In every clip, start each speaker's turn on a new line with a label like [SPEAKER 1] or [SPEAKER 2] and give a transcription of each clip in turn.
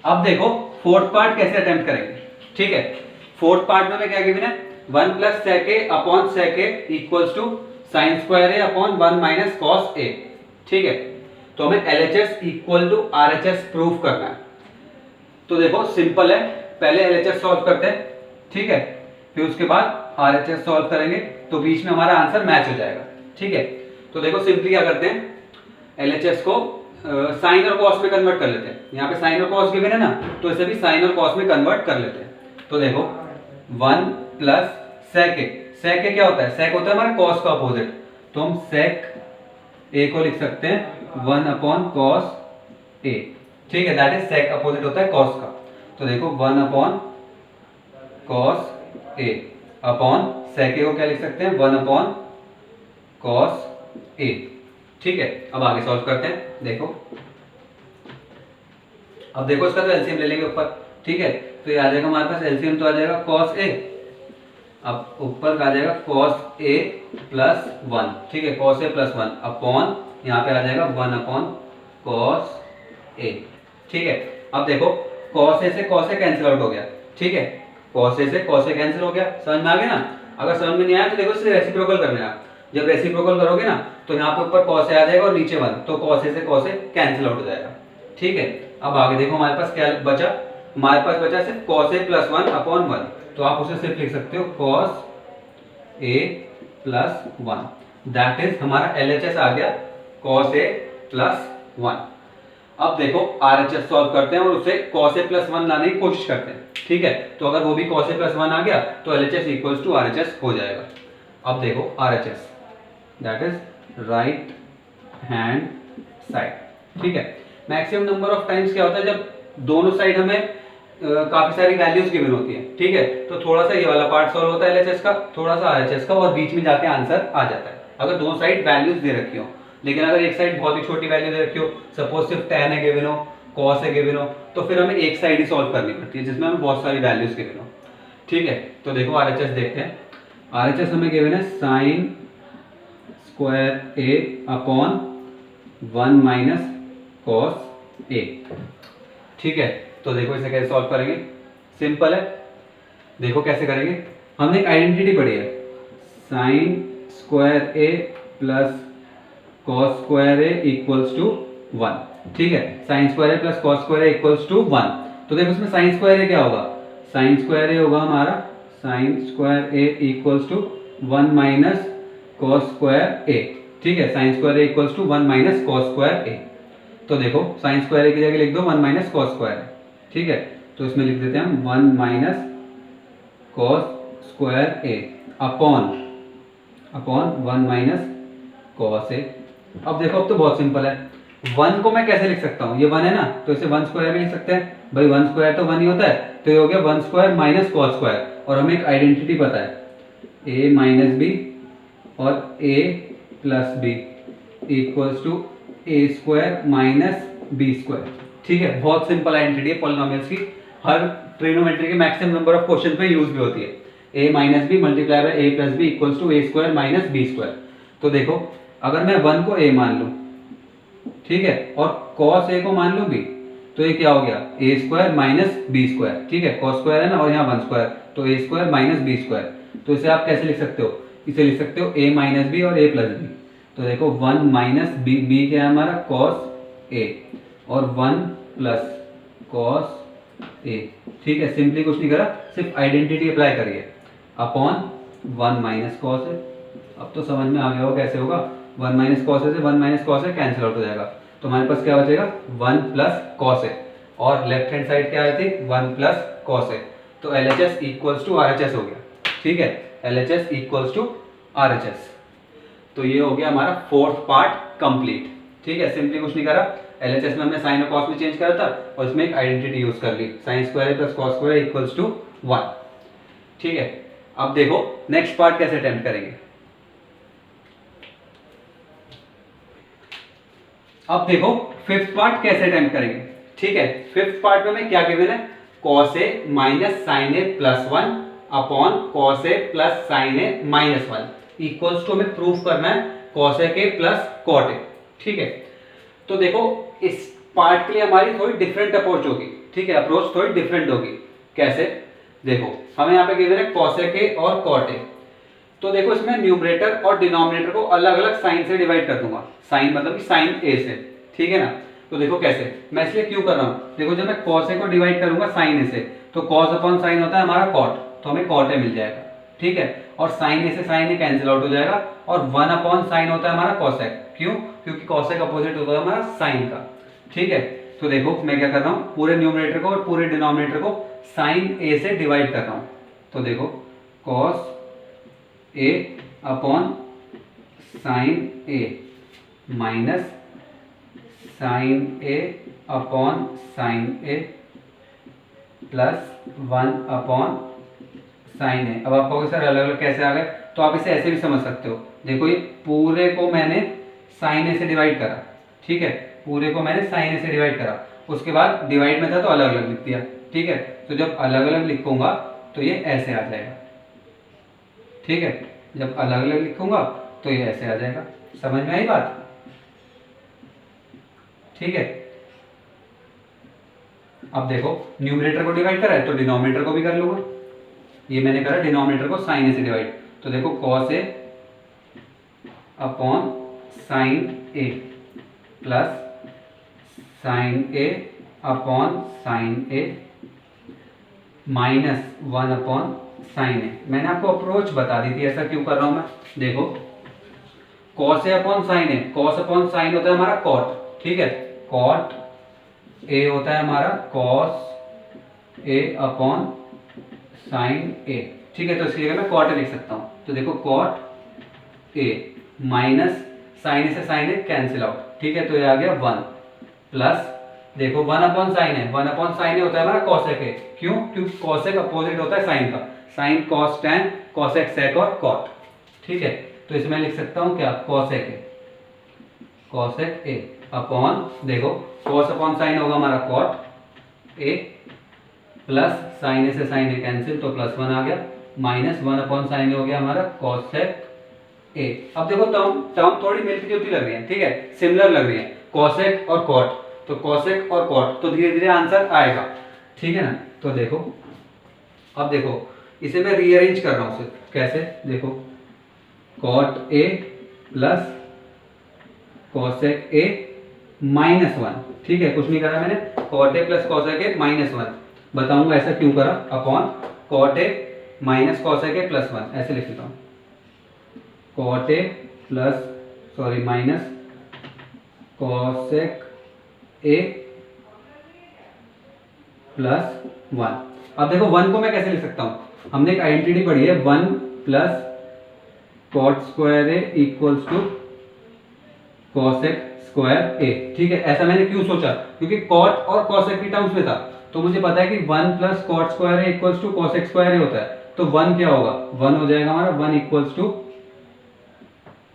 [SPEAKER 1] अब देखो fourth part कैसे अटेम्प्ट करेंगे। ठीक है, फोर्थ पार्ट में क्या गिवन है, 1 plus sec a upon sec a equals to sine square a upon 1 minus cos a। ठीक है, तो हमें LHS equal to RHS prove करना है। तो देखो सिंपल है, पहले LHS सॉल्व करते हैं, ठीक है, फिर उसके बाद RHS सॉल्व करेंगे, तो बीच में हमारा आंसर मैच हो जाएगा। ठीक है, तो देखो सिंपली क्या करते हैं, LHS को साइन और कॉस में कन्वर्ट कर लेते हैं। यहाँ पे साइन और कॉस गिवन है ना, तो इसे भी साइन और कॉस में कन्वर्ट कर लेते हैं। तो देखो 1 plus sec a, sec a क्या होता है, sec होता है हमारे कॉस का अपोजिट, तो हम sec a को लिख सकते हैं 1 अपॉन कॉस a। ठीक है, दैट इज sec अपोजिट होता है कॉस का, तो देखो 1 upon cos a upon sec a को क्या लिख सकते हैं 1 अपॉन कॉस a। ठीक है, अब आगे सॉल्व करते हैं। देखो अब देखो इसका तो एलसीएम ले लेंगे ऊपर। ठीक है, तो ये आ जाएगा हमारे पास एलसीएम, तो आ जाएगा cos a, अब ऊपर का आ जाएगा cos a प्लस 1। ठीक है, cos a प्लस 1 अपॉन यहाँ पे आ जाएगा 1 अपॉन cos a। ठीक है, अब देखो cos a से cos a कैंसिल आउट हो गया। ठीक है, cos a से cos a कैंसिल हो गया, समझ में आ गया ना। अगर समझ में नहीं आया तो देखो इसे रेसिप्रोकल करने का, जब रेसिप्रोकल करोगे ना तो यहाँ पे ऊपर cos a आ जाएगा और नीचे 1, तो cos a से cos a कैंसिल आउट हो जाएगा। ठीक है, अब आगे देखो हमारे पास क्या बचा, हमारे पास बचा सिर्फ cos a प्लस 1 अपॉन 1, तो आप उसे सिर्फ लिख सकते हो cos a plus 1, that is हमारा LHS आ गया cos a प्लस 1। अब देखो RHS सॉल्व करते हैं और उसे cos a प्लस 1 लाने की कोशिश करते हैं। ठीक है, तो अगर वो भी cos a प्लस 1 आ गया तो LHS इक्वल्स टू RHS हो जाएगा। अब देखो RHS that is right hand side. ठीक है, मैक्सिमम नंबर ऑफ टाइम्स क्या होता है जब दोनों साइड हमें काफी सारी वैल्यूज गिवन होती है। ठीक है, तो थोड़ा सा ये वाला पार्ट सॉल्व होता है LHS का, थोड़ा सा RHS का, और बीच में जाके आंसर आ जाता है अगर दोनों साइड वैल्यूज दे रखी हो। लेकिन अगर एक साइड बहुत ही छोटी वैल्यू दे रखी हो, सपोज सिर्फ tan है गिवन हो, cos है गिवन हो, तो फिर हमें एक साइड ही सॉल्व करनी पड़ती है जिसमें हमें बहुत सारी वैल्यूज गिवन हो। ठीक है, तो देखो RHS देखते हैं। RHS हमें गिवन है sine square a upon 1 minus cos a। ठीक है, तो देखो इसे कैसे सॉल्व करेंगे, सिंपल है, देखो कैसे करेंगे। हमने एक आइडेंटिटी पढ़ी है, sine square a plus cos square a equals to 1। ठीक है, sine square a plus cos square a equals to 1, तो देखो इसमें साइन स्क्वायर a क्या होगा, साइन स्क्वायर a होगा हमारा sine square a equals to 1 minus cos square a। ठीक है, sine square a equals to 1 minus cos square a, तो देखो साइन स्क्वायर a की जगह लिख दो 1 माइनस कॉस स्क्वायर है। ठीक है, तो इसमें लिख देते हैं हम 1 minus cos square a upon 1 minus cos a। अब देखो अब तो बहुत सिंपल है, 1 को मैं कैसे लिख सकता हूँ, ये 1 है ना, तो इसे 1 स्क्वायर भी लिख सकते हैं भाई, 1 स्क्वायर तो 1 ही होता है, तो ये हो गया 1 स्क्वायर माइनस कॉस स्क्वायर, और हमें एक आइडेंटिटी पता है a माइनस बी और a plus b equals to a square minus B square. ठीक है, बहुत सिंपल आइडेंटिटी है पॉलिनोमियल्स की, हर ट्रिग्नोमेट्री के मैक्सिमम नंबर ऑफ क्वेश्चन पे यूज भी होती है। a minus b multiply by a plus b equals to a square minus B square. तो देखो अगर मैं 1 को a मान लूं, ठीक है, और cos a को मान लूं b, तो ये क्या हो गया a square minus B square. ठीक है, cos स्क्वायर है ना, और यहाँ 1 स्क्वायर, तो a square minus B square. तो इसे आप कैसे लिख सकते हो, इसे लिख सकते हो a माइनस बी और a प्लस बी। तो देखो 1 माइनस बी, बी क्या है हमारा cos a, और 1 प्लस cos a। ठीक है, सिंपली कुछ नहीं करा, सिर्फ आइडेंटिटी अप्लाई करिए अपॉन 1 माइनस cos a। अब तो समझ में आ गया हो कैसे होगा, 1 माइनस cos a से 1 minus cos a cancel out हो जाएगा, तो हमारे पास क्या बचेगा 1 प्लस cos a, और लेफ्ट हैंड साइड क्या आई थी 1 प्लस cos a, तो LHS इक्वल्स टू RHS हो गया। ठीक है, LHS इक्वल्स टू RHS। तो ये हो गया हमारा फोर्थ पार्ट कंप्लीट। ठीक है, सिंपली कुछ नहीं करा, LHS में हमने साइन और कॉस में चेंज करा था और इसमें एक आइडेंटिटी यूज कर ली, sine square plus cos square equals to 1। ठीक है, अब देखो नेक्स्ट पार्ट कैसे अटेम्प्ट करेंगे। अब देखो फिफ्थ पार्ट कैसे अटेम्प्ट करेंगे। ठीक है, फिफ्थ पार्ट में क्या गिवन है, cos a minus sine a plus 1 upon cos a plus sine a minus 1 equals to हमें प्रूफ करना है cos a के प्लस cot a। ठीक है, तो देखो इस पार्ट के लिए हमारी थोड़ी डिफरेंट अप्रोच होगी, ठीक है, अप्रोच थोड़ी डिफरेंट होगी। कैसे, देखो हमें यहाँ पे गिवन है cosec a और cot a, तो देखो इसमें न्यूमरेटर और डिनोमिनेटर को अलग अलग साइन से डिवाइड कर दूंगा, साइन मतलब कि साइन a से, ठीक है ना। तो देखो कैसे, मैं इसलिए क्यों कर रहा हूँ, देखो जब मैं cos a को डिवाइड करूंगा साइन a से, तो cos अपॉन साइन होता है हमारा cot, तो हमें cot a मिल जाएगा, ठीक है, और साइन a से साइन a कैंसिल आउट हो जाएगा, और 1 अपॉन साइन होता है हमारा cosec, क्यों, क्योंकि cosec अपोजिट होता है हमारा साइन का, ठीक है। तो देखो मैं क्या कर रहा हूँ, पूरे न्यूमरेटर को और पूरे डिनोमिनेटर को साइन a से डिवाइड कर रहा हूँ, तो देखो cos a upon sine a minus sine a upon sine a plus 1 upon sine a। अब आप कहोगे सर अलग अलग कैसे आ गए, तो आप इसे ऐसे भी समझ सकते हो, देखो ये पूरे को मैंने साइन a से डिवाइड करा, ठीक है, पूरे को मैंने साइन a से डिवाइड करा, उसके बाद डिवाइड में था तो अलग अलग लिख दिया, ठीक है। तो जब अलग अलग लिखूंगा तो ये ऐसे आ जाएगा, ठीक है, जब अलग अलग लिखूंगा तो ये ऐसे आ जाएगा, समझ में आई बात, ठीक है। अब देखो न्यूमरेटर को डिवाइड करा है तो डिनोमिनेटर को भी कर लूंगा, ये मैंने करा डिनोमिनेटर को साइन a से डिवाइड, तो देखो cos a upon sine a plus sine a upon sine a minus 1 upon sine a। मैंने आपको अप्रोच बता दी थी, ऐसा क्यों कर रहा हूं मैं, देखो cos a upon sine a, cos upon sine होता है हमारा cot, ठीक है, cot a होता है हमारा cos a upon sine a, ठीक है, तो इसकी जगह मैं cot a लिख सकता हूं, तो देखो cot a minus sine a से साइन a कैंसिल आउट, ठीक है, तो ये आ गया 1 प्लस देखो 1 अपॉन साइन है, 1 अपॉन साइन होता है हमारा cosec a, क्यों, क्योंकि cosec अपोजिट होता है साइन का, sign cos tan cosec sec और cot, ठीक है, तो इसमें लिख सकता हूं क्या, cosec a अपॉन देखो cos अपॉन साइन होगा हमारा cot a plus sine a से साइन a कैंसिल, तो प्लस 1 आ गया, माइनस 1 अपॉन साइन हो गया हमारा cosec a। अब देखो टर्म थोड़ी मिलती जुलती लग रही है, ठीक है, सिमिलर लग रही है, cosec और cot, तो cosec और cot, तो धीरे धीरे आंसर आएगा, ठीक है ना। तो देखो अब देखो इसे मैं रीअरेंज कर रहा हूं, कैसे, देखो cot a plus cosec a minus 1, ठीक है, कुछ नहीं करा मैंने, cot a plus cosec a minus 1, बताऊंगा ऐसा क्यों करा, upon cot a minus cosec a plus 1, ऐसे लिख देता हूं, cot a plus sorry minus cosec a plus 1। अब देखो 1 को मैं कैसे लिख सकता हूं, हमने एक आइडेंटिटी पढ़ी है 1 plus cot square a equals to cosec square a, ठीक है, ऐसा मैंने क्यों सोचा, क्योंकि cot और cosec की टर्म्स में था, तो मुझे पता है कि 1 plus cot square a equals to cosec square a होता है, तो 1 क्या होगा, 1 हो जाएगा हमारा 1 equals to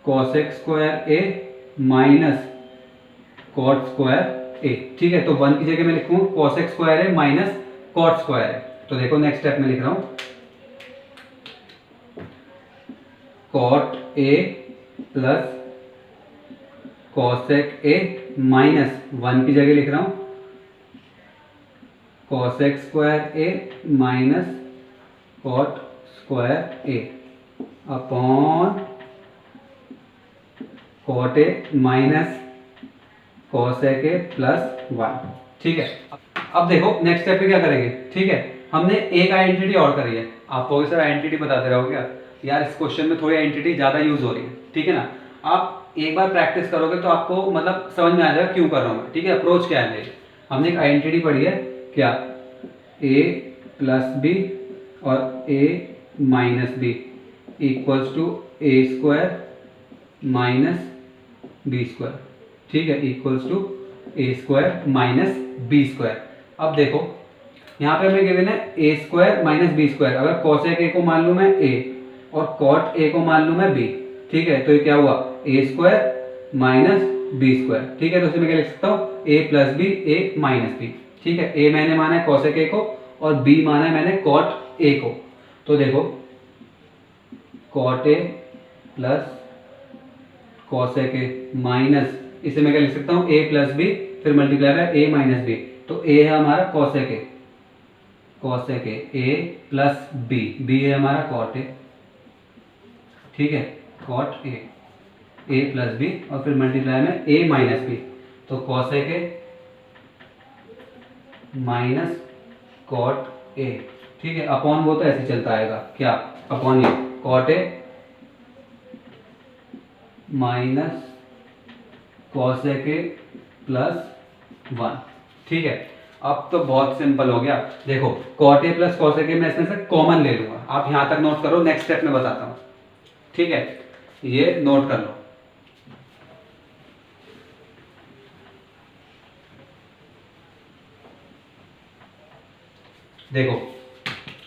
[SPEAKER 1] cosec square a माइनस cot स्क्वायर a, ठीक है, तो 1 की जगह मैं लिखूं cosec स्क्वायर a माइनस cot स्क्वायर a। तो देखो नेक्स्ट स्टेप में लिख रहा हूं cot a plus cosec a minus 1 की जगह लिख रहा हूं cosec स्क्वायर a माइनस cot square a upon cot a minus cosec a plus 1, ठीक है। अब देखो नेक्स्ट स्टेप पे क्या करेंगे, ठीक है, हमने एक आइडेंटिटी और करी है, आप कहोगे सर आइडेंटिटी बताते रहोगे क्या, यार इस क्वेश्चन में थोड़ी आइडेंटिटी ज्यादा यूज हो रही है, ठीक है ना, आप एक बार प्रैक्टिस करोगे तो आपको मतलब समझ में आ जाएगा क्यों कर रहा हूँ, ठीक है, अप्रोच क्या है। हमने एक आइडेंटिटी पढ़ी है क्या, a प्लस बी और a minus B equals to a square minus B square, ठीक है, equals to a square minus B square. अब देखो यहाँ पे हमें गिवन है a square minus B square, अगर cosec a को मान लूँ मैं a और cot a को मान लूँ मैं b, ठीक है, तो ये क्या हुआ a square minus B square, ठीक है, तो इसे मैं क्या लिख सकता हूँ a plus B a minus B, ठीक है, a मैंने माना है cosec a को और b माना है मैंने cot a को, तो देखो cot a plus cosec a minus, इसे मैं क्या लिख सकता हूँ a प्लस बी फिर multiply by a minus B, तो a है हमारा cosec A, cosec A plus B है हमारा कॉट ए, ठीक है, कॉट ए प्लस बी, और फिर मल्टीप्लाई में a माइनस बी, तो cosec A minus cot A, ठीक है, अपॉन वो तो ऐसे चलता आएगा, क्या अपॉन ये cot A minus cosec A plus 1, ठीक है। अब तो बहुत सिंपल हो गया, देखो cot A plus cosec A मैं इसमें से कॉमन ले लूंगा, आप यहां तक नोट करो, नेक्स्ट स्टेप में बताता हूं, ठीक है, ये नोट कर लो। देखो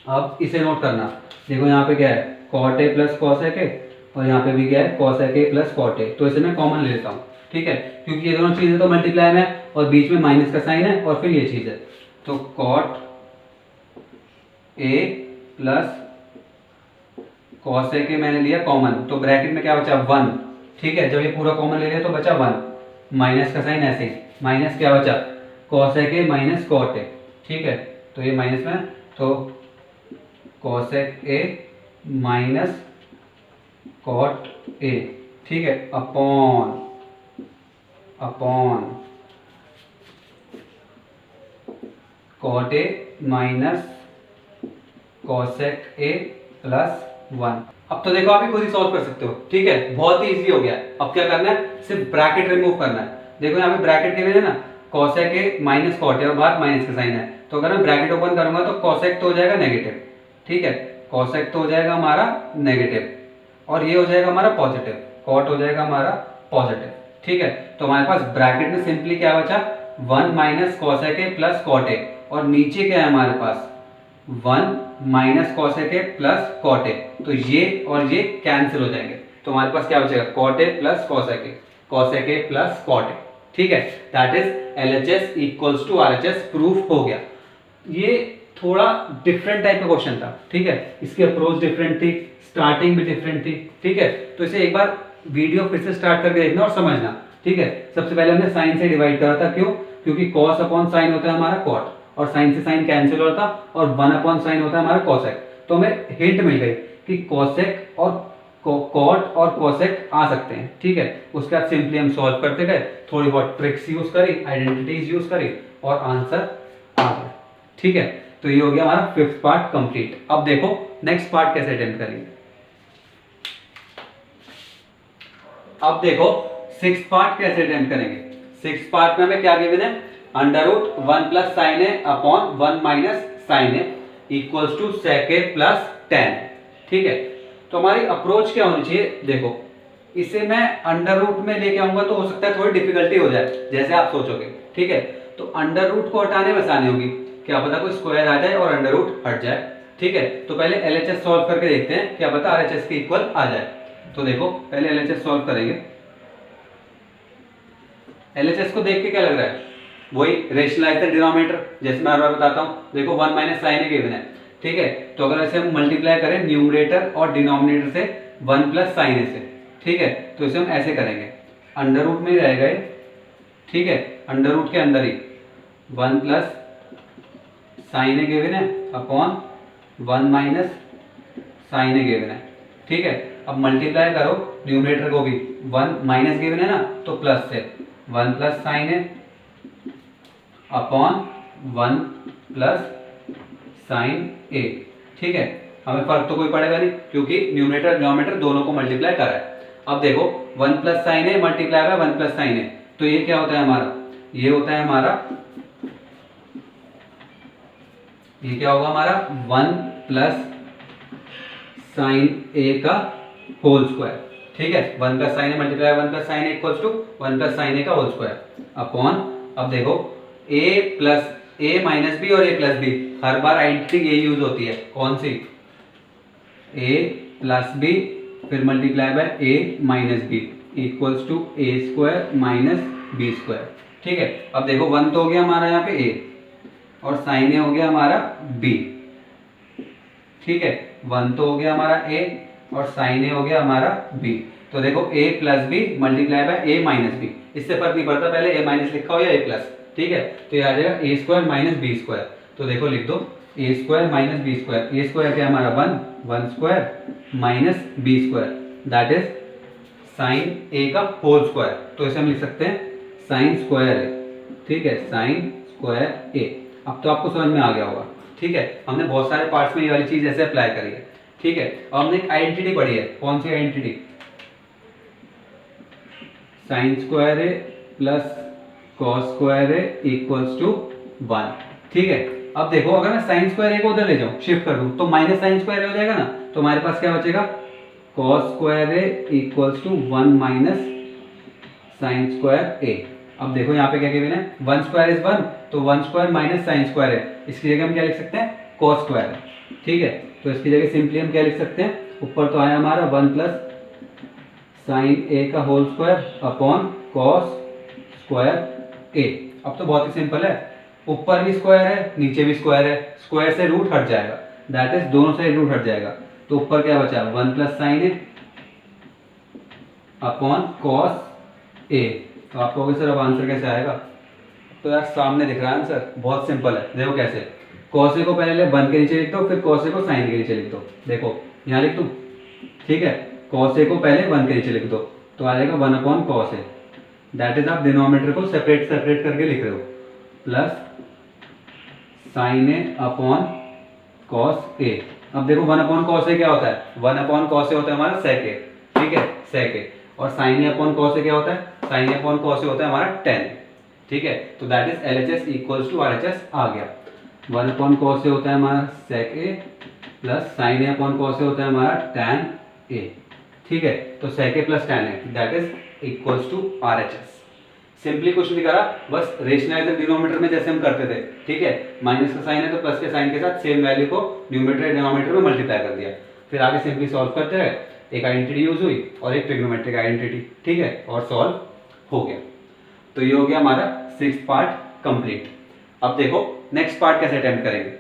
[SPEAKER 1] अब इसे नोट करना, देखो यहाँ पे क्या है cot A plus cosec A, और यहाँ पे भी क्या है cosec A plus cot A, तो इसे मैं कॉमन ले लेता हूँ, ठीक है, क्योंकि ये दोनों चीजें तो मल्टीप्लाई में है और बीच में माइनस का साइन है और फिर ये चीज है, तो cot A plus cosec A मैंने लिया कॉमन, तो ब्रैकेट में क्या बचा 1, ठीक है, जब ये पूरा कॉमन ले लिया तो बचा 1, माइनस का साइन ऐसे ही, माइनस क्या बचा cosec A minus cot A, ठीक है, तो ये माइनस में, तो cosec A minus cot A, ठीक है, upon cot A minus cosec A plus 1। अब तो देखो आप ही खुद ही सॉल्व कर सकते हो, ठीक है, बहुत ही इजी हो गया। अब क्या करना है, सिर्फ ब्रैकेट रिमूव करना है। देखो यहाँ पे ब्रैकेट के वजह ना cosec A minus cot A और बाहर माइनस का साइन है, तो अगर मैं ब्रैकेट ओपन करूंगा तो कॉसेक तो हो जाएगा नेगेटिव, ठीक है, कॉसेक तो हो जाएगा हमारा नेगेटिव और ये हो जाएगा हमारा पॉजिटिव, कॉट हो जाएगा हमारा पॉजिटिव, ठीक है। तो हमारे पास ब्रैकेट में सिंपली क्या बचा 1 minus cosec A plus cot A, और नीचे क्या है हमारे पास 1 minus cosec A plus cot A, तो ये और ये कैंसिल हो जाएंगे, तो हमारे पास क्या बचेगा cot A plus cosec A plus cot A, ठीक है, that is LHS equals to RHS proof हो गया। ये थोड़ा डिफरेंट टाइप का क्वेश्चन था, ठीक है, इसकी अप्रोच डिफरेंट थी, स्टार्टिंग भी डिफरेंट थी, ठीक है, तो इसे एक बार वीडियो फिर से स्टार्ट करके देखना और समझना, ठीक है। सबसे पहले हमने साइन से डिवाइड करा था, क्यों, क्योंकि कॉस अपॉन साइन होता है हमारा कॉट, और साइन से साइन कैंसिल होता और 1 अपॉन साइन होता है हमारा कॉसेक, तो हमें हिंट मिल गई कि कॉसेक और कॉट और कॉसेक आ सकते हैं, ठीक है। उसके बाद सिंपली हम सॉल्व करते गए, थोड़ी बहुत ट्रिक्स यूज करी, आइडेंटिटीज यूज करी और आंसर आ गया, ठीक है। तो ये हो गया हमारा 5th पार्ट कंप्लीट। अब देखो नेक्स्ट पार्ट कैसे अटेम्प्ट करेंगे। अब देखो 6th पार्ट कैसे अटेम्प्ट करेंगे। 6th पार्ट में हमें क्या गिवन है, under root 1 plus sine A upon 1 minus sine A equals to sec A plus 10, ठीक है। तो हमारी अप्रोच क्या होनी चाहिए, देखो इसे मैं अंडर रूट में लेके आऊंगा तो हो सकता है थोड़ी डिफिकल्टी हो जाए जैसे आप सोचोगे, ठीक है। तो अंडर रूट को हटाने में आसानी होगी, क्या पता कोई स्क्वायर आ जाए और अंडर रूट हट जाए, ठीक है। तो पहले LHS सॉल्व करके देखते हैं, क्या पता RHS के इक्वल आ जाए। तो देखो पहले LHS सॉल्व करेंगे। LHS को देख के क्या लग रहा है, वही रेशनलाइज द डिनोमिनेटर, जैसे मैं हर बार बताता हूँ। देखो 1 माइनस साइन ए गिवन है, ठीक है, तो अगर ऐसे हम मल्टीप्लाई करें न्यूमरेटर और डिनोमिनेटर से 1 प्लस साइन ए से, ठीक है, तो इसे हम ऐसे करेंगे, अंडर रूट में ही रहेगा ये, ठीक है, अंडर रूट के अंदर ही 1 प्लस साइन ए गिवन है अपॉन 1 माइनस साइन ए गिवन है, ठीक है। अब मल्टीप्लाई करो न्यूमरेटर को भी, 1 माइनस गिवन है ना तो प्लस से 1 plus sine A upon 1 plus sine ए, ठीक है। हमें फर्क तो कोई पड़ेगा नहीं क्योंकि न्यूमरेटर डिनोमिनेटर दोनों को मल्टीप्लाई करा है। अब देखो 1 plus sine A multiply by 1 plus sine A, तो ये क्या होता है हमारा, ये होता है हमारा, ये क्या होगा हमारा 1 प्लस साइन ए का होल स्क्वायर, ठीक है। 1 plus sine A multiply 1 plus sine A equals to 1 plus sine A का होल स्क्वायर अपॉन, अब देखो a plus A minus B और a प्लस बी, हर बार आइडेंटिटी ये यूज होती है, कौन सी, a प्लस बी फिर multiply by a minus B equals to a square minus B square, ठीक है। अब देखो 1 तो हो गया हमारा यहाँ पे a और साइन ए हो गया हमारा b, ठीक है, 1 तो हो गया हमारा a और साइन ए हो गया हमारा b। तो देखो a plus B multiply by a minus B, इससे फर्क नहीं पड़ता पहले a माइनस लिखा हो या a प्लस, ठीक है। तो ये आ जाएगा a square minus B square. तो देखो लिख दो a square minus B square, a square क्या हमारा 1 square minus B square, that is sine a का होल स्क्वायर। तो इसे हम लिख सकते हैं साइन स्क्वायर a, ठीक है, साइन स्क्वायर a। अब तो आपको समझ में आ गया होगा, ठीक है। हमने बहुत सारे पार्ट्स में ये वाली चीज ऐसे अप्लाई करी है, ठीक है। अब हमने एक आइडेंटिटी पढ़ी है, कौन सी identity, sine square A plus cos square A equals to 1, ठीक है। अब देखो अगर मैं साइन स्क्वायर ए को उधर ले जाऊं, शिफ्ट कर दूं, तो माइनस साइन स्क्वायर ए हो जाएगा ना, तो हमारे पास क्या बचेगा, cos square A equals to 1 minus sine square A. अब देखो यहाँ पे क्या गिवन है, 1 स्क्वायर इज 1, तो 1 स्क्वायर माइनस साइन स्क्वायर है, इसकी जगह हम क्या लिख सकते हैं, कॉस स्क्वायर है, ठीक है। तो इसकी जगह सिंपली हम क्या लिख सकते हैं, ऊपर तो आया हमारा 1 प्लस साइन ए का whole square upon cos square A. अब तो बहुत ही सिंपल है, ऊपर भी स्क्वायर है नीचे भी स्क्वायर है, स्क्वायर से रूट हट जाएगा, दैट इज दोनों से रूट हट जाएगा। तो ऊपर क्या बचा, 1 plus sine A upon cos ए। तो आप कहोगे सर अब आंसर कैसे आएगा, तो यार सामने दिख रहा है आंसर, बहुत सिंपल है। देखो कैसे, कॉस ए को पहले 1 के नीचे लिख दो, फिर कॉस ए को साइन के नीचे लिख दो। देखो यहाँ लिख दूं, ठीक है, कॉस ए को पहले 1 के नीचे लिख दो, तो आ जाएगा 1 upon cos A, that is आप डिनोमिनेटर को सेपरेट करके लिख रहे हो, plus sine A upon cos ए। अब देखो 1 अपॉन कॉस ए क्या होता है, 1 अपॉन कॉस ए होता है हमारा सेक ए, ठीक है, सेक ए। और sine A upon cos A क्या होता है, sine A upon cos A होता है हमारा tan, ठीक है। तो that is LHS equals to RHS आ गया। 1 अपॉन कॉस ए होता है हमारा sec A plus sine A upon cos A होता है हमारा tan ए, ठीक है। तो sec A plus tan A that is equals to RHS। Simply कुछ नहीं करा, बस रेशनलाइजर डिनोमिनेटर में जैसे हम करते थे, ठीक है, माइनस का साइन है तो प्लस के साइन के साथ सेम वैल्यू को न्यूमरेटर डिनोमिनेटर में मल्टीप्लाई कर दिया, फिर आगे सिंपली सॉल्व करते रहे, एक आइडेंटिटी यूज हुई और एक ट्रिग्नोमेट्रिक आइडेंटिटी, ठीक है, और सॉल्व हो गया। तो ये हो गया हमारा 6th पार्ट कंप्लीट। अब देखो नेक्स्ट पार्ट कैसे अटेम्प्ट करेंगे,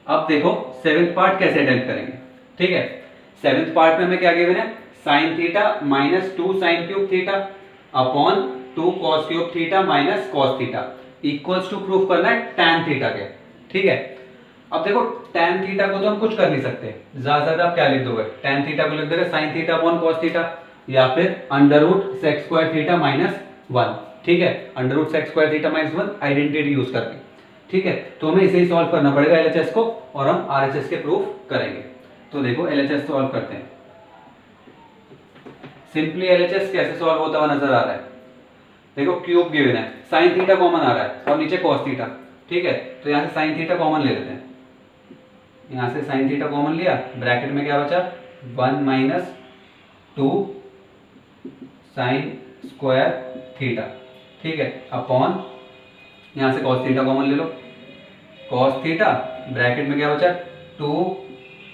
[SPEAKER 1] अब देखो 7th पार्ट कैसे अटेम्प्ट करेंगे, ठीक है। 7th पार्ट में हमें क्या गिवन है, sine theta minus 2 sine cube theta upon 2 cos cube theta minus cos theta equals to proof करना है tan थीटा के, ठीक है। अब देखो tan थीटा को तो हम कुछ कर नहीं सकते, ज्यादा ज्यादा आप क्या लिख दोगे, tan थीटा को लिख दोगे sine theta upon cos theta, या फिर under root sec square theta minus 1, ठीक है, under root sec square theta minus 1 identity use करके, ठीक है। तो हमें इसे ही सॉल्व करना पड़ेगा LHS को, और हम RHS के प्रूफ करेंगे। तो देखो LHS सॉल्व करते हैं। सिंपली LHS कैसे सॉल्व होता हुआ नजर आ रहा है, देखो क्यूब गिवन है, साइन थीटा कॉमन आ रहा है और नीचे कॉस थीटा, ठीक है। तो यहाँ से साइन थीटा कॉमन ले लेते हैं, यहाँ से साइन थीटा कॉमन लिया, ब्रैकेट में क्या बचा 1 माइनस 2 साइन स्क्वायर थीटा, ठीक है, अपॉन यहाँ से कॉस थीटा कॉमन ले लो, कॉस थीटा ब्रैकेट में क्या बचा 2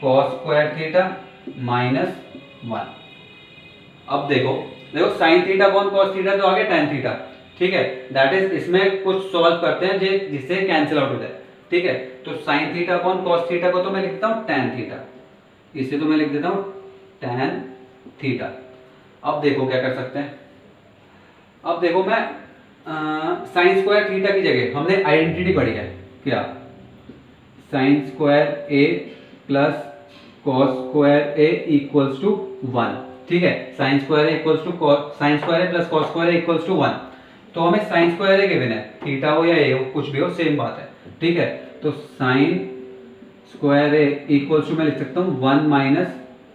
[SPEAKER 1] कॉस स्क्वायर थीटा माइनस 1। अब देखो sign theta upon cos theta तो आ गया tan थीटा, ठीक है, दैट इज इसमें कुछ सॉल्व करते हैं जिससे कैंसिल आउट हो जाए, ठीक है। तो sign theta upon cos theta को तो मैं लिखता हूँ tan थीटा, इसे तो मैं लिख देता हूँ tan थीटा। अब देखो क्या कर सकते हैं, अब देखो मैं साइन स्क्वायर थीटा की जगह हमने आइडेंटिटी पढ़ी है क्या, sine square A plus cos square A equals to 1, ठीक है, sine square A equals to sine square A plus cos square A equals to 1। तो हमें साइन स्क्वायर ए गिवन है, थीटा हो या ए हो कुछ भी हो सेम बात है, ठीक है। तो sine square A equals to मैं लिख सकता हूँ 1 माइनस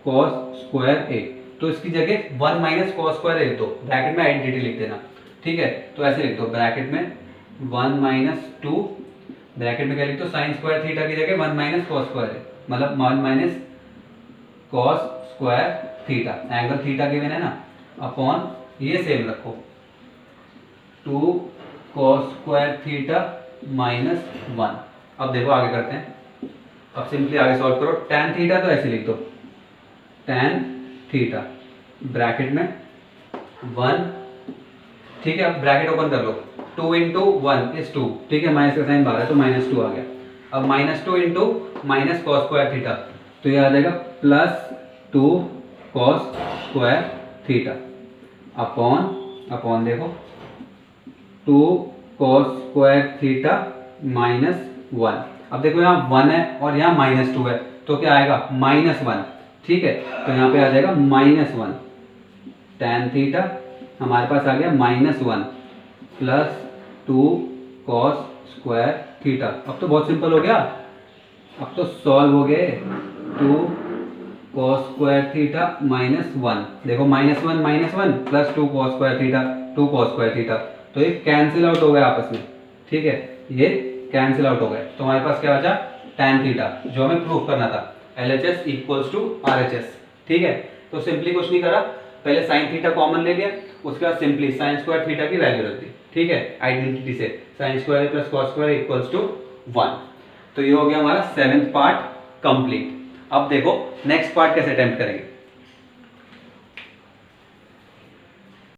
[SPEAKER 1] कॉस स्क्वायर ए, तो इसकी जगह 1 माइनस कॉस स्क्वायर ए लिख दो, ब्रैकेट में आइडेंटिटी लिख देना, ठीक है। तो ऐसे लिख दो, ब्रैकेट में 1 माइनस 2, ब्रैकेट में क्या लिख दो साइन स्क्वायर थीटा की जगह 1 माइनस कॉस स्क्वायर ए, मतलब 1 minus cos square theta, angle theta given है ना, अपॉन ये सेम रखो 2 कॉस स्क्वायर थीटा माइनस 1। अब देखो आगे करते हैं, अब सिंपली आगे सॉल्व करो, tan थीटा तो ऐसे लिख दो tan थीटा ब्रैकेट में 1, ठीक है, अब ब्रैकेट ओपन कर लो, 2 इंटू 1 इज 2, ठीक है, माइनस का साइन बाहर है तो माइनस 2 आ गया। अब minus 2 into minus cos square theta, तो ये आ जाएगा plus 2 cos square theta upon देखो 2 cos स्क्वायर थीटा -1। अब देखो यहाँ 1 है और यहाँ -2 है, तो क्या आएगा -1। ठीक है, तो यहाँ पे आ जाएगा -1 tan थीटा, हमारे पास आ गया -1 प्लस 2 cos स्क्वायर थीटा। अब तो बहुत सिंपल हो गया, अब तो सॉल्व हो गए। 2 cos स्क्वायर थीटा -1, देखो -1 plus 2 cos square theta, 2 cos square theta, तो ये कैंसिल आउट हो गया आपस में। ठीक है, ये कैंसिल आउट हो गए, तो हमारे पास क्या बचा tan थीटा, जो हमें प्रूव करना था LHS इक्वल्स टू RHS। ठीक है, तो सिंपली कुछ नहीं करा, पहले साइन थीटा कॉमन ले लिया, उसके बाद सिंपली साइन स्क्वायर थीटा की वैल्यू रख दी। ठीक है, आइडेंटिटी से sine square plus cos square equals to 1। तो ये हो गया हमारा 7th पार्ट कंप्लीट। अब देखो नेक्स्ट पार्ट कैसे अटेम्प्ट करेंगे।